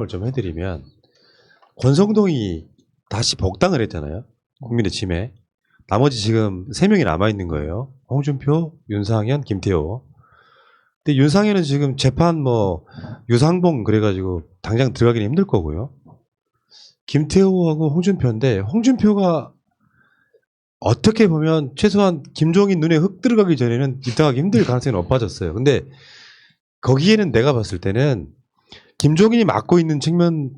좀 해드리면 권성동이 다시 복당을 했잖아요. 국민의힘에. 나머지 지금 3명이 남아있는 거예요. 홍준표, 윤상현, 김태호. 근데 윤상현은 지금 재판 유상봉 그래가지고 당장 들어가기는 힘들 거고요. 김태호하고 홍준표인데 홍준표가 어떻게 보면 최소한 김종인 눈에 흙 들어가기 전에는 입당하기 힘들 가능성이 높아졌어요. 근데 거기에는 내가 봤을 때는 김종인이 맡고 있는 측면은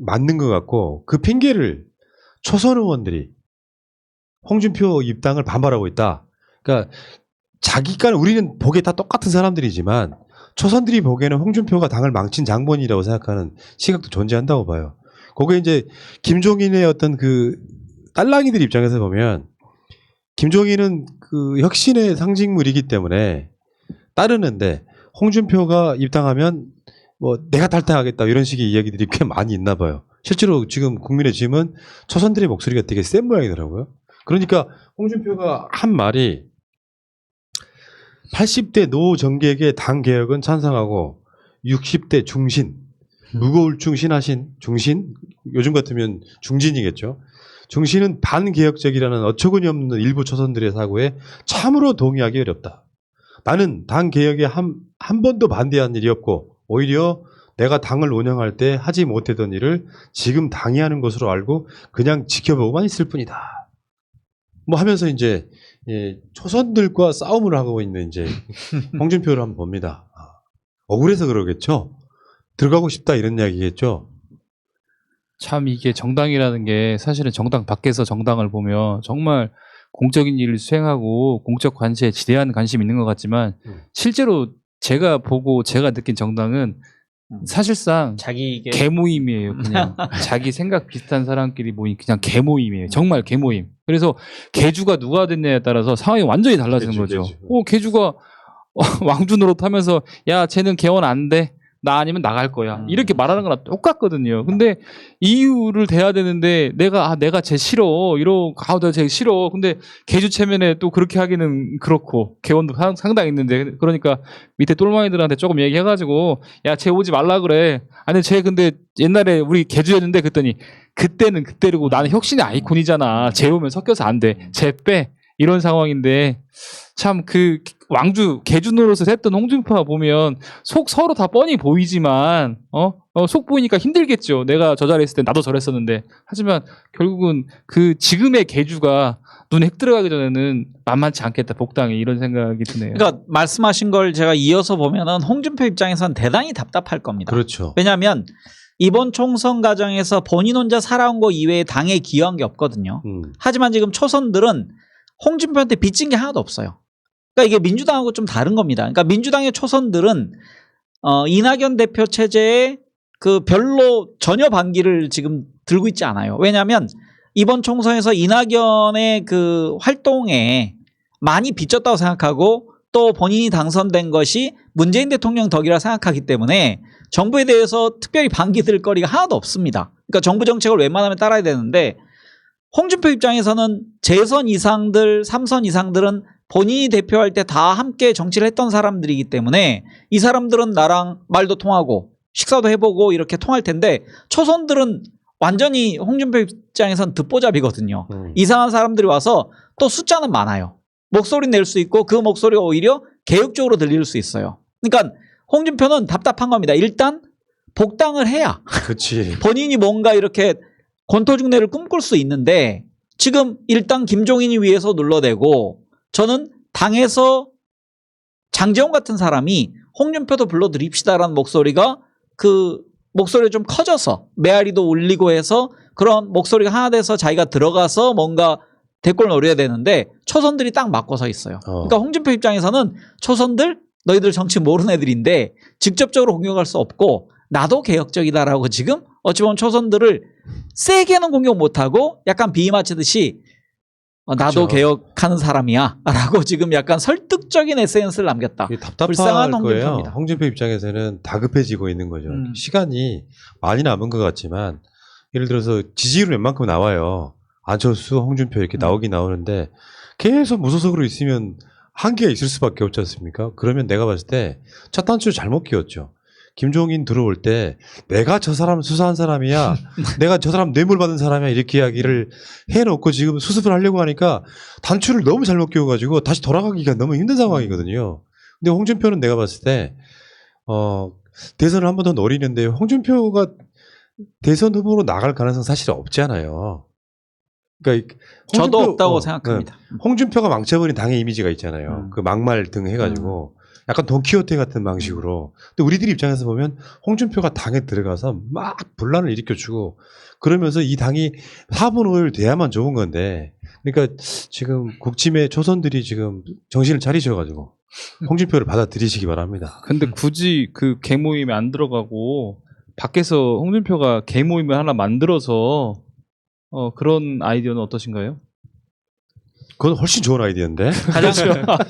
맞는 것 같고 그 핑계를 초선 의원들이 홍준표 입당을 반발하고 있다. 그러니까 자기가 우리는 보기에 다 똑같은 사람들이지만 초선들이 보기에는 홍준표가 당을 망친 장본이라고 생각하는 시각도 존재한다고 봐요. 거기에 이제 김종인의 어떤 그 딸랑이들 입장에서 보면 김종인은 그 혁신의 상징물이기 때문에 따르는데 홍준표가 입당하면 내가 탈당하겠다 이런 식의 이야기들이 꽤 많이 있나 봐요. 실제로 지금 국민의힘은 초선들의 목소리가 되게 센 모양이더라고요. 그러니까 홍준표가 한 말이 80대 노정객의 당 개혁은 찬성하고 60대 중신, 무고울충 신하신 중신, 요즘 같으면 중진이겠죠. 중신은 반개혁적이라는 어처구니 없는 일부 초선들의 사고에 참으로 동의하기 어렵다. 나는 당 개혁에 한 번도 반대한 일이 없고 오히려 내가 당을 운영할 때 하지 못했던 일을 지금 당이 하는 것으로 알고 그냥 지켜보고만 있을 뿐이다. 하면서 이제 초선들과 싸움을 하고 있는 이제 홍준표를 한번 봅니다. 억울해서 그러겠죠. 들어가고 싶다 이런 이야기겠죠. 참 이게 정당이라는 게 사실은 정당 밖에서 정당을 보면 정말 공적인 일을 수행하고 공적 관시에 지대한 관심이 있는 것 같지만 실제로 제가 보고 제가 느낀 정당은 사실상 개모임이에요. 그냥 자기 생각 비슷한 사람끼리 모인 그냥 개모임이에요. 정말 개모임. 그래서 개주가 누가 됐냐에 따라서 상황이 완전히 달라지는 거죠. 개주가 왕주 노릇하면서 야 쟤는 개원 안 돼. 나 아니면 나갈 거야. 이렇게 말하는 거랑 똑같거든요. 근데 이유를 대야 되는데 내가 쟤 싫어. 내가 쟤 싫어. 근데 개주 체면에 또 그렇게 하기는 그렇고 개원도 상당히 있는데 그러니까 밑에 똘망이들한테 조금 얘기해가지고 야, 쟤 오지 말라 그래. 아니 쟤 근데 옛날에 우리 개주였는데 그랬더니 그때는 그때고 나는 혁신의 아이콘이잖아. 쟤 오면 섞여서 안 돼. 쟤 빼. 이런 상황인데 참 그 왕주 개주 노릇을 했던 홍준표가 보면 속 서로 다 뻔히 보이지만 속 보이니까 힘들겠죠. 내가 저 자리에 있을 때 나도 저랬었는데 하지만 결국은 그 지금의 개주가 눈에 흙 들어가기 전에는 만만치 않겠다 복당이 이런 생각이 드네요. 그러니까 말씀하신 걸 제가 이어서 보면은 홍준표 입장에서는 대단히 답답할 겁니다. 그렇죠. 왜냐하면 이번 총선 과정에서 본인 혼자 살아온 거 이외에 당에 기여한 게 없거든요. 하지만 지금 초선들은 홍준표한테 빚진 게 하나도 없어요. 그러니까 이게 민주당하고 좀 다른 겁니다. 그러니까 민주당의 초선들은 이낙연 대표 체제에 그 별로 전혀 반기를 지금 들고 있지 않아요. 왜냐하면 이번 총선에서 이낙연의 그 활동에 많이 빚졌다고 생각하고 또 본인이 당선된 것이 문재인 대통령 덕이라 생각하기 때문에 정부에 대해서 특별히 반기 들 거리가 하나도 없습니다. 그러니까 정부 정책을 웬만하면 따라야 되는데 홍준표 입장에서는 재선 이상들, 3선 이상들은 본인이 대표할 때 다 함께 정치를 했던 사람들이기 때문에 이 사람들은 나랑 말도 통하고 식사도 해보고 이렇게 통할 텐데 초선들은 완전히 홍준표 입장에서는 듣보잡이거든요. 이상한 사람들이 와서 또 숫자는 많아요. 목소리 낼 수 있고 그 목소리가 오히려 개혁적으로 들릴 수 있어요. 그러니까 홍준표는 답답한 겁니다. 일단 복당을 해야 그치. 본인이 뭔가 이렇게 권토중례를 꿈꿀 수 있는데 지금 일단 김종인이 위해서 눌러대고 저는 당에서 장제원 같은 사람이 홍준표도 불러드립시다라는 목소리가 그 목소리가 좀 커져서 메아리도 울리고 해서 그런 목소리가 하나 돼서 자기가 들어가서 뭔가 대권을 노려야 되는데 초선들이 딱 맞고 서 있어요. 그러니까 홍준표 입장에서는 초선들 너희들 정치 모르는 애들인데 직접적으로 공격할 수 없고 나도 개혁적이다라고 지금 어찌 보면 초선들을 세게는 공격 못하고 약간 비맞히듯이 나도 그렇죠. 개혁하는 사람이야 라고 지금 약간 설득적인 SNS를 남겼다. 답답할 거예요. 홍준표 입장에서는 다급해지고 있는 거죠. 시간이 많이 남은 것 같지만 예를 들어서 지지율은 웬만큼 나와요. 안철수, 홍준표 이렇게 나오긴 나오는데 계속 무소속으로 있으면 한계가 있을 수밖에 없지 않습니까? 그러면 내가 봤을 때 첫 단추를 잘못 끼웠죠. 김종인 들어올 때 내가 저 사람 수사한 사람이야. 내가 저 사람 뇌물 받은 사람이야. 이렇게 이야기를 해놓고 지금 수습을 하려고 하니까 단추를 너무 잘못 끼워가지고 다시 돌아가기가 너무 힘든 상황이거든요. 근데 홍준표는 내가 봤을 때 대선을 한 번 더 노리는데 홍준표가 대선 후보로 나갈 가능성 사실 없지 않아요. 그러니까 저도 없다고 네. 생각합니다. 홍준표가 망쳐버린 당의 이미지가 있잖아요. 그 막말 등 해가지고 약간 돈키호테 같은 방식으로. 근데 우리들 입장에서 보면 홍준표가 당에 들어가서 막 분란을 일으켜주고 그러면서 이 당이 4분 5일 돼야만 좋은 건데 그러니까 지금 국짐의 초선들이 지금 정신을 차리셔가지고 홍준표를 받아들이시기 바랍니다. 근데 굳이 그 개모임에 안 들어가고 밖에서 홍준표가 개모임을 하나 만들어서 그런 아이디어는 어떠신가요? 그건 훨씬 좋은 아이디어인데.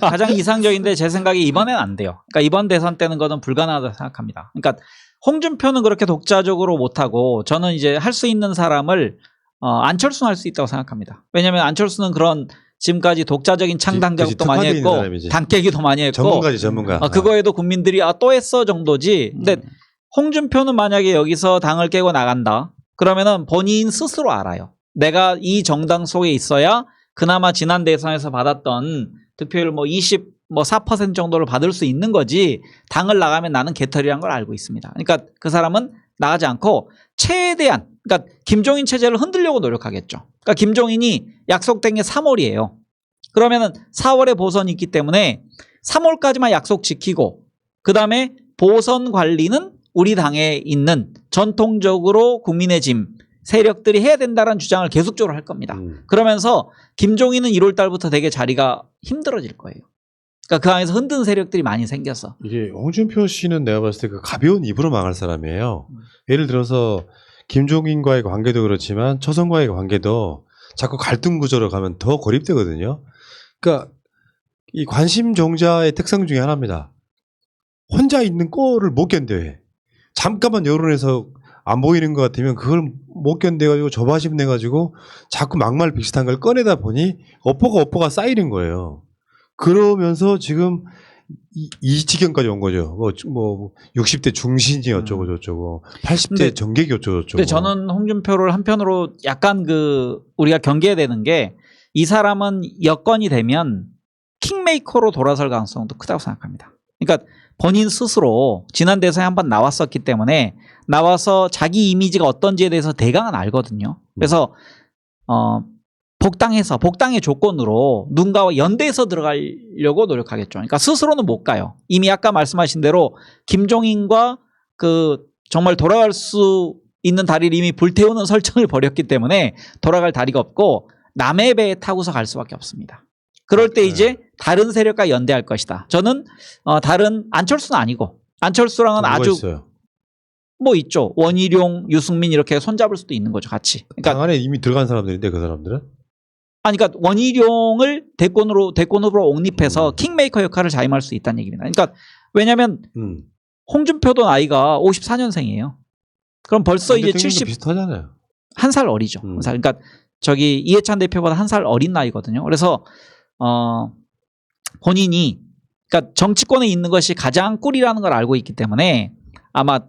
가장 이상적인데 제 생각에 이번엔 안 돼요. 그러니까 이번 대선 때는 그거는 불가능하다고 생각합니다. 그러니까 홍준표는 그렇게 독자적으로 못하고 저는 이제 할 수 있는 사람을 안철수는 할 수 있다고 생각합니다. 왜냐하면 안철수는 그런 지금까지 독자적인 창당 그치, 작업도 많이 특화되어 있는 했고 사람이지. 당 깨기도 많이 했고 전문가지 전문가. 그거에도 국민들이 또 했어 정도지. 근데 홍준표는 만약에 여기서 당을 깨고 나간다. 그러면은 본인 스스로 알아요. 내가 이 정당 속에 있어야 그나마 지난 대선에서 받았던 득표율 4% 정도를 받을 수 있는 거지 당을 나가면 나는 개털이란 걸 알고 있습니다. 그러니까 그 사람은 나가지 않고 최대한 그러니까 김종인 체제를 흔들려고 노력하겠죠. 그러니까 김종인이 약속된 게 3월이에요. 그러면은 4월에 보선이 있기 때문에 3월까지만 약속 지키고 그다음에 보선 관리는 우리 당에 있는 전통적으로 국민의 짐 세력들이 해야 된다는 주장을 계속적으로 할 겁니다. 그러면서 김종인은 1월 달부터 되게 자리가 힘들어질 거예요. 그러니까 그 안에서 흔든 세력들이 많이 생겼어. 이게 홍준표 씨는 내가 봤을 때 그 가벼운 입으로 망할 사람이에요. 예를 들어서 김종인과의 관계도 그렇지만 초선과의 관계도 자꾸 갈등 구조로 가면 더 고립되거든요. 그러니까 이 관심 종자의 특성 중에 하나입니다. 혼자 있는 꼴을 못 견뎌해. 잠깐만 여론에서 안 보이는 것 같으면 그걸 못 견뎌가지고 조바심 내가지고 자꾸 막말 비슷한 걸 꺼내다 보니 어퍼가 쌓이는 거예요. 그러면서 지금 이 지경까지 온 거죠. 60대 중신이 어쩌고 저쩌고 80대 정객이 어쩌고 저쩌고. 근데 저는 홍준표를 한편으로 약간 우리가 경계해야 되는 게 이 사람은 여건이 되면 킹메이커로 돌아설 가능성도 크다고 생각합니다. 그러니까 본인 스스로 지난 대선에 한번 나왔었기 때문에 나와서 자기 이미지가 어떤지에 대해서 대강은 알거든요. 그래서 복당의 조건으로 누군가와 연대해서 들어가려고 노력하겠죠. 그러니까 스스로는 못 가요. 이미 아까 말씀하신 대로 김종인과 정말 돌아갈 수 있는 다리를 이미 불태우는 설정을 벌였기 때문에 돌아갈 다리가 없고 남의 배에 타고서 갈 수밖에 없습니다. 그럴 때 이제 다른 세력과 연대할 것이다. 저는 다른 안철수는 아니고 안철수랑은 아주 있어요? 있죠. 원희룡, 유승민 이렇게 손잡을 수도 있는 거죠. 같이. 그러니까 당 안에 이미 들어간 사람들인데 그 사람들은? 그러니까 원희룡을 대권 후보로 옹립해서 킹메이커 역할을 자임할 수 있다는 얘기입니다. 그러니까 왜냐하면 홍준표도 나이가 54년생이에요. 그럼 벌써 이제 70 비슷하잖아요. 1살 어리죠. 1살. 그러니까 이해찬 대표보다 1살 어린 나이거든요. 그래서 본인이 그러니까 정치권에 있는 것이 가장 꿀이라는 걸 알고 있기 때문에 아마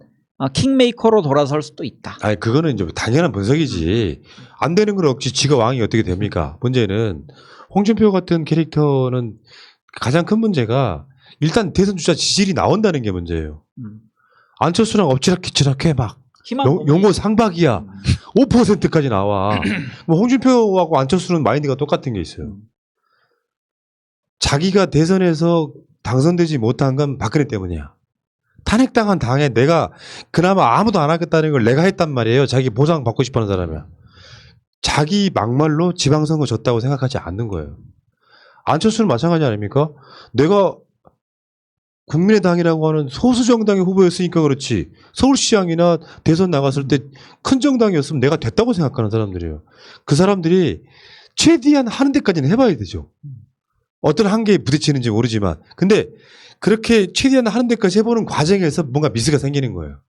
킹메이커로 돌아설 수도 있다. 아니 그거는 이제 당연한 분석이지. 안 되는 걸 억지 지가 왕이 어떻게 됩니까? 문제는 홍준표 같은 캐릭터는 가장 큰 문제가 일단 대선 주자 지지율이 나온다는 게 문제예요. 안철수랑 엎치락뒤치락해 막 용어 상박이야. 5%까지 나와. 홍준표하고 안철수는 마인드가 똑같은 게 있어요. 자기가 대선에서 당선되지 못한 건 박근혜 때문이야. 탄핵당한 당에 내가 그나마 아무도 안 하겠다는 걸 내가 했단 말이에요. 자기 보상 받고 싶어하는 사람이야. 자기 막말로 지방선거 졌다고 생각하지 않는 거예요. 안철수는 마찬가지 아닙니까? 내가 국민의당이라고 하는 소수 정당의 후보였으니까 그렇지. 서울시장이나 대선 나갔을 때 큰 정당이었으면 내가 됐다고 생각하는 사람들이에요. 그 사람들이 최대한 하는 데까지는 해봐야 되죠. 어떤 한계에 부딪히는지 모르지만. 근데 그렇게 최대한 하는 데까지 해보는 과정에서 뭔가 미스가 생기는 거예요.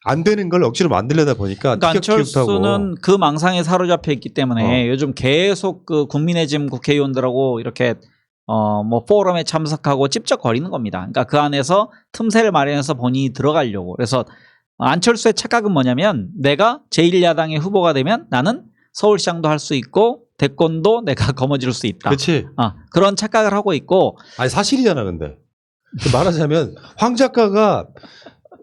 안 되는 걸 억지로 만들려다 보니까 그러니까 안철수는 그 망상에 사로잡혀 있기 때문에 요즘 계속 국민의 짐 국회의원들하고 이렇게 뭐 포럼에 참석하고 찝쩍거리는 겁니다. 그러니까 그 안에서 틈새를 마련해서 본인이 들어가려고. 그래서 안철수의 착각은 뭐냐면 내가 제1야당의 후보가 되면 나는 서울시장도 할 수 있고 대권도 내가 거머쥘 수 있다. 그렇지. 그런 착각을 하고 있고. 아니 사실이잖아 근데. 말하자면 황 작가가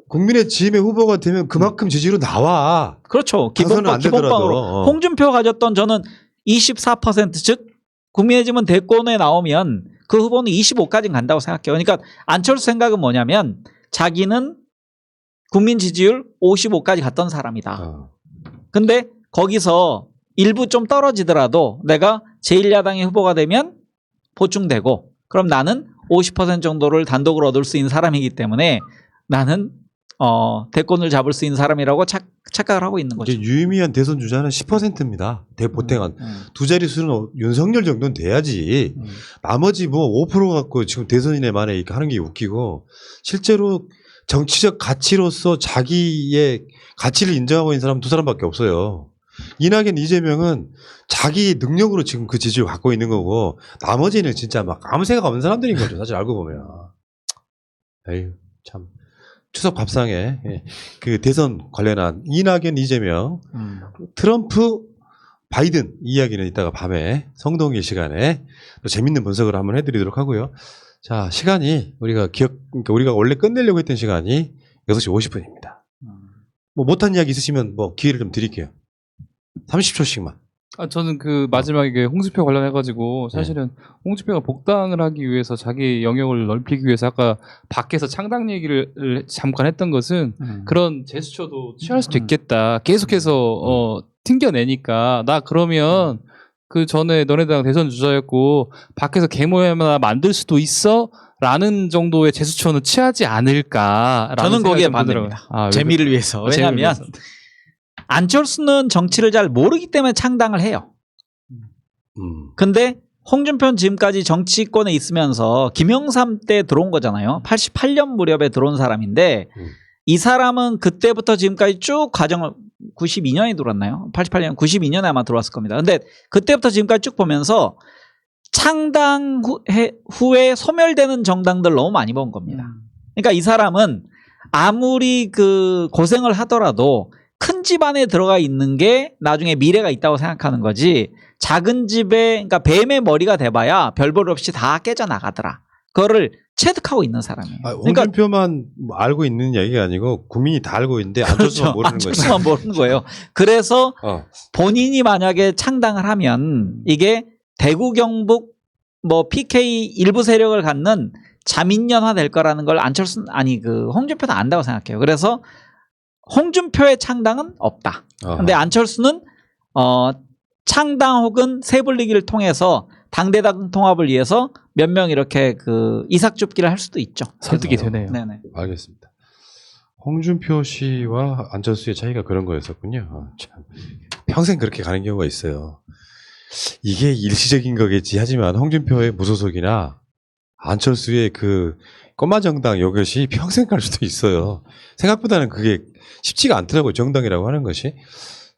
국민의힘의 후보가 되면 그만큼 지지로 나와. 그렇죠. 당선은 안 기본빵으로. 되더라도. 홍준표 가졌던 저는 24% 즉 국민의힘은 대권에 나오면 그 후보는 25까지 간다고 생각해요. 그러니까 안철수 생각은 뭐냐면 자기는 국민 지지율 55까지 갔던 사람이다. 근데 거기서 일부 좀 떨어지더라도 내가 제1야당의 후보가 되면 보충되고 그럼 나는 50% 정도를 단독으로 얻을 수 있는 사람이기 때문에 나는 대권을 잡을 수 있는 사람이라고 착각을 하고 있는 거죠. 유의미한 대선 주자는 10%입니다. 대보탱한 두 자릿수는 윤석열 정도는 돼야지. 나머지 뭐 5% 갖고 지금 대선인에 만에 이렇게 하는 게 웃기고 실제로 정치적 가치로서 자기의 가치를 인정하고 있는 사람은 두 사람밖에 없어요. 이낙연, 이재명은 자기 능력으로 지금 그 지지를 갖고 있는 거고 나머지는 진짜 막 아무 생각 없는 사람들인 거죠. 사실 알고 보면. 에휴 참. 추석 밥상에 그 대선 관련한 이낙연, 이재명, 트럼프, 바이든 이야기는 이따가 밤에 성동일 시간에 또 재밌는 분석을 한번 해드리도록 하고요. 자, 시간이 그러니까 우리가 원래 끝내려고 했던 시간이 6시 50분입니다. 뭐 못한 이야기 있으시면 뭐 기회를 좀 드릴게요. 30초씩만. 저는 그 마지막에 홍준표 관련해가지고 사실은 홍준표가 복당을 하기 위해서 자기 영역을 넓히기 위해서 아까 밖에서 창당 얘기를 잠깐 했던 것은 그런 제스처도 취할 수도 있겠다. 계속해서 튕겨내니까 나 그러면 그 전에 너네당 대선 주자였고 밖에서 개모야나 만들 수도 있어? 라는 정도의 제스처는 취하지 않을까. 저는 거기에 반대입니다. 재미를 위해서. 왜냐하면 안철수는 정치를 잘 모르기 때문에 창당을 해요. 근데 홍준표는 지금까지 정치권에 있으면서 김영삼 때 들어온 거잖아요. 88년 무렵에 들어온 사람인데 이 사람은 그때부터 지금까지 쭉 과정을 92년에 들어왔나요? 88년, 92년에 아마 들어왔을 겁니다. 근데 그때부터 지금까지 쭉 보면서 창당 후에 소멸되는 정당들 너무 많이 본 겁니다. 그러니까 이 사람은 아무리 그 고생을 하더라도 큰 집 안에 들어가 있는 게 나중에 미래가 있다고 생각하는 거지 작은 집에 그러니까 뱀의 머리가 돼봐야 별볼 없이 다 깨져나가더라. 그거를 체득하고 있는 사람이에요. 홍준표만 알고 있는 얘기가 아니고 국민이 다 알고 있는데 안철수만 모르는 거죠. 안철수만 모르는 거예요. 그래서 본인이 만약에 창당을 하면 이게 대구 경북 뭐 PK 일부 세력을 갖는 자민련화 될 거라는 걸 안철수는 홍준표는 안다고 생각해요. 그래서 홍준표의 창당은 없다. 근데 안철수는 창당 혹은 세불리기를 통해서 당대당 통합을 위해서 몇 명 이렇게 그 이삭줍기를 할 수도 있죠. 설득이 되네요. 네네. 알겠습니다. 홍준표 씨와 안철수의 차이가 그런 거였었군요. 참 평생 그렇게 가는 경우가 있어요. 이게 일시적인 거겠지 하지만 홍준표의 무소속이나 안철수의 그 꼬마 정당 이것이 평생 갈 수도 있어요. 생각보다는 그게 쉽지가 않더라고요. 정당이라고 하는 것이.